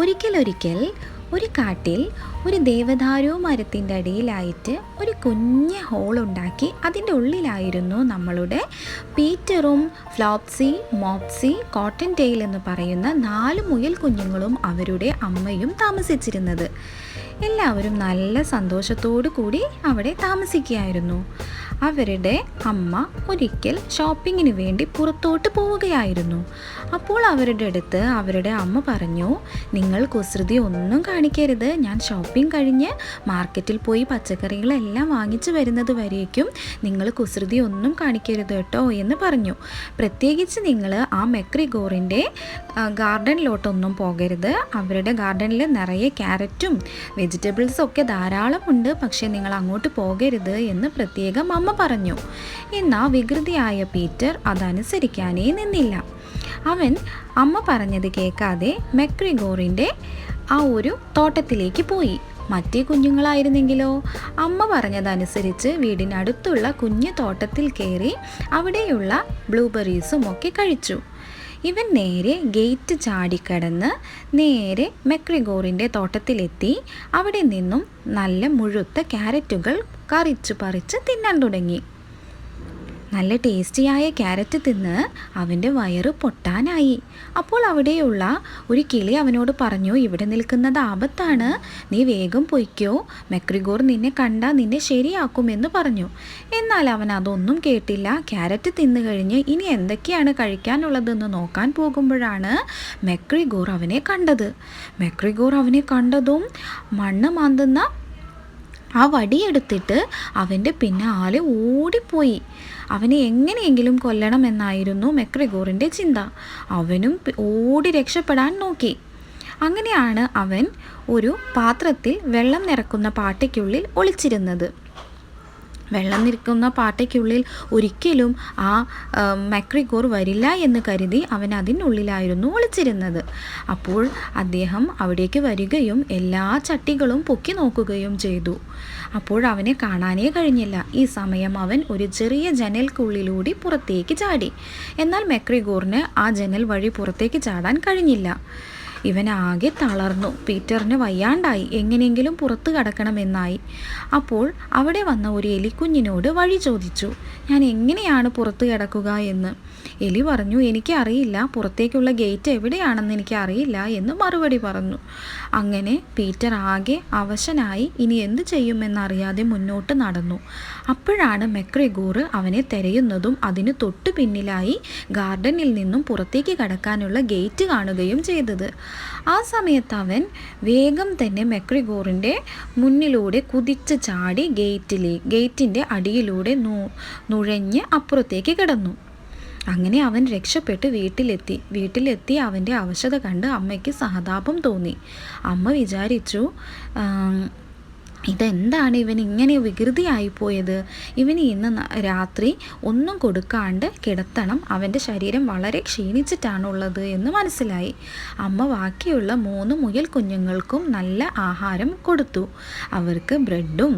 ഒരിക്കൽ ഒരു കാട്ടിൽ ഒരു ദേവദാരു മരത്തിൻ്റെ അടിയിലായിട്ട് ഒരു കുഞ്ഞ് ഹോളുണ്ടാക്കി അതിൻ്റെ ഉള്ളിലായിരുന്നു നമ്മളുടെ പീറ്ററും ഫ്ലോപ്സി, മോപ്സി, കോട്ടൺ ടെയിൽ എന്ന് പറയുന്ന 4 മുയൽ കുഞ്ഞുങ്ങളും അവരുടെ അമ്മയും താമസിച്ചിരുന്നത്. എല്ലാവരും നല്ല സന്തോഷത്തോടു കൂടി അവിടെ താമസിക്കുകയായിരുന്നു. അവരുടെ അമ്മ ഒരിക്കൽ ഷോപ്പിങ്ങിന് വേണ്ടി പുറത്തോട്ട് പോവുകയായിരുന്നു. അപ്പോൾ അവരുടെ അടുത്ത് അവരുടെ അമ്മ പറഞ്ഞു, നിങ്ങൾ കുസൃതി ഒന്നും കാണിക്കരുത്. ഞാൻ ഷോപ്പിംഗ് കഴിഞ്ഞ് മാർക്കറ്റിൽ പോയി പച്ചക്കറികളെല്ലാം വാങ്ങിച്ചു വരുന്നത് വരേക്കും നിങ്ങൾ കുസൃതി ഒന്നും കാണിക്കരുത് കേട്ടോ എന്ന് പറഞ്ഞു. പ്രത്യേകിച്ച് നിങ്ങൾ ആ മെക്രിഗോറിൻ്റെ ഗാർഡനിലോട്ടൊന്നും പോകരുത്. അവരുടെ ഗാർഡനിൽ നിറയെ ക്യാരറ്റും വെജിറ്റബിൾസും ഒക്കെ ധാരാളമുണ്ട്, പക്ഷേ നിങ്ങൾ അങ്ങോട്ട് പോകരുത് എന്ന് പ്രത്യേകം അമ്മ പറഞ്ഞു. എന്നാൽ വികൃതിയായ പീറ്റർ അതനുസരിക്കാനേ നിന്നില്ല. അവൻ അമ്മ പറഞ്ഞത് കേൾക്കാതെ മെക്രിഗോറിൻ്റെ ആ ഒരു തോട്ടത്തിലേക്ക് പോയി. മറ്റേ കുഞ്ഞുങ്ങളായിരുന്നെങ്കിലോ അമ്മ പറഞ്ഞതനുസരിച്ച് വീടിനടുത്തുള്ള കുഞ്ഞു തോട്ടത്തിൽ കയറി അവിടെയുള്ള ബ്ലൂബെറീസും ഒക്കെ കഴിച്ചു. ഇവൻ നേരെ ഗേറ്റ് ചാടിക്കടന്ന് നേരെ മെക്രിഗോറിൻ്റെ തോട്ടത്തിലെത്തി. അവിടെ നിന്നും നല്ല മുഴുത്ത ക്യാരറ്റുകൾ പറിച്ച് തിന്നാൻ തുടങ്ങി. നല്ല ടേസ്റ്റിയായ ക്യാരറ്റ് തിന്ന് അവൻ്റെ വയറ് പൊട്ടാനായി. അപ്പോൾ അവിടെയുള്ള ഒരു കിളി അവനോട് പറഞ്ഞു, ഇവിടെ നിൽക്കുന്നത് ആപത്താണ്, നീ വേഗം പൊയ്ക്കോ, മെക്രിഗോർ നിന്നെ കണ്ടാൽ നിന്നെ ശരിയാക്കുമെന്ന് പറഞ്ഞു. എന്നാൽ അവൻ അതൊന്നും കേട്ടില്ല. ക്യാരറ്റ് തിന്നു കഴിഞ്ഞ് ഇനി എന്തൊക്കെയാണ് കഴിക്കാനുള്ളതെന്ന് നോക്കാൻ പോകുമ്പോഴാണ് മെക്രിഗോർ അവനെ കണ്ടത്. മെക്രിഗോർ അവനെ കണ്ടതും മണ്ണ് മാന്തുന്ന ആ വടിയെടുത്തിട്ട് അവൻ്റെ പിന്നാലെ ഓടിപ്പോയി. അവനെ എങ്ങനെയെങ്കിലും കൊല്ലണമെന്നായിരുന്നു മെക്രിഗോറിൻ്റെ ചിന്ത. അവനും ഓടി രക്ഷപ്പെടാൻ നോക്കി. അങ്ങനെയാണ് അവൻ ഒരു പാത്രത്തിൽ വെള്ളം നിറക്കുന്ന പാട്ടയ്ക്കുള്ളിൽ ഒളിച്ചിരുന്നത്. വെള്ളം നിൽക്കുന്ന പാട്ടയ്ക്കുള്ളിൽ ഒരിക്കലും ആ മെക്രിഗോർ വരില്ല എന്ന് കരുതി അവൻ അതിനുള്ളിലായിരുന്നു ഒളിച്ചിരുന്നത്. അപ്പോൾ അദ്ദേഹം അവിടേക്ക് വരികയും എല്ലാ ചട്ടികളും പൊക്കി നോക്കുകയും ചെയ്തു. അപ്പോൾ അവനെ കാണാനേ കഴിഞ്ഞില്ല. ഈ സമയം അവൻ ഒരു ചെറിയ ജനൽക്കുള്ളിലൂടെ പുറത്തേക്ക് ചാടി. എന്നാൽ മെക്രിഗോറിന് ആ ജനൽ വഴി പുറത്തേക്ക് ചാടാൻ കഴിഞ്ഞില്ല. ഇവനാകെ തളർന്നു. പീറ്ററിന് വയ്യാണ്ടായി. എങ്ങനെയെങ്കിലും പുറത്ത് കടക്കണമെന്നായി. അപ്പോൾ അവിടെ വന്ന ഒരു എലിക്കുഞ്ഞിനോട് വഴി ചോദിച്ചു, ഞാൻ എങ്ങനെയാണ് പുറത്ത് കിടക്കുക എന്ന്. എലി പറഞ്ഞു, എനിക്കറിയില്ല, പുറത്തേക്കുള്ള ഗേറ്റ് എവിടെയാണെന്ന് എനിക്കറിയില്ല എന്ന് മറുപടി പറഞ്ഞു. അങ്ങനെ പീറ്റർ ആകെ അവശനായി ഇനി എന്ത് ചെയ്യുമെന്നറിയാതെ മുന്നോട്ട് നടന്നു. അപ്പോഴാണ് മെക്രിഗോർ അവനെ തിരയുന്നതും അതിന് തൊട്ടു പിന്നിലായി ഗാർഡനിൽ നിന്നും പുറത്തേക്ക് കടക്കാനുള്ള ഗേറ്റ് കാണുകയും ചെയ്തത്. ആ സമയത്ത് അവൻ വേഗം തന്നെ മെക്രിഗോറിൻ്റെ മുന്നിലൂടെ കുതിച്ച് ചാടി ഗേറ്റിൻ്റെ അടിയിലൂടെ നുഴഞ്ഞ് അപ്പുറത്തേക്ക് കിടന്നു. അങ്ങനെ അവൻ രക്ഷപ്പെട്ട് വീട്ടിലെത്തി അവൻ്റെ അവശത കണ്ട് അമ്മയ്ക്ക് സഹതാപം തോന്നി. അമ്മ വിചാരിച്ചു, ഇതെന്താണ് ഇവൻ ഇങ്ങനെ വികൃതിയായിപ്പോയത്, ഇവന് ഇന്ന് രാത്രി ഒന്നും കൊടുക്കാണ്ട് കിടത്തണം, അവൻ്റെ ശരീരം വളരെ ക്ഷീണിച്ചിട്ടാണുള്ളത് എന്ന് മനസ്സിലായി. അമ്മ ബാക്കിയുള്ള 3 മുയൽ കുഞ്ഞുങ്ങൾക്കും നല്ല ആഹാരം കൊടുത്തു. അവർക്ക് ബ്രെഡും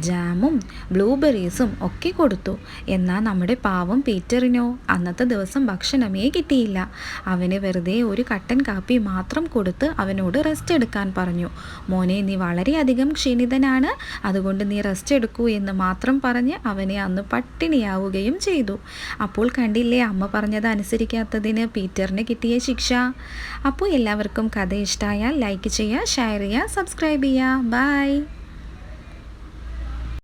ജാമും ബ്ലൂബെറീസും ഒക്കെ കൊടുത്തു. എന്നാൽ നമ്മുടെ പാവം പീറ്ററിനോ അന്നത്തെ ദിവസം ഭക്ഷണമേ കിട്ടിയില്ല. അവന് വെറുതെ ഒരു കട്ടൻ കാപ്പി മാത്രം കൊടുത്ത് അവനോട് റെസ്റ്റ് എടുക്കാൻ പറഞ്ഞു. മോനെ, നീ വളരെയധികം ക്ഷീണിതനാണ്, അതുകൊണ്ട് നീ റെസ്റ്റ് എടുക്കൂ എന്ന് മാത്രം പറഞ്ഞ് അവനെ അന്ന് പട്ടിണിയാവുകയും ചെയ്തു. അപ്പോൾ കണ്ടില്ലേ അമ്മ പറഞ്ഞത് അനുസരിക്കാത്തതിന് പീറ്ററിന് കിട്ടിയ ശിക്ഷ. അപ്പോൾ എല്ലാവർക്കും കഥ ഇഷ്ടമായാൽ ലൈക്ക് ചെയ്യുക, ഷെയർ ചെയ്യുക, സബ്സ്ക്രൈബ് ചെയ്യുക. ബൈ.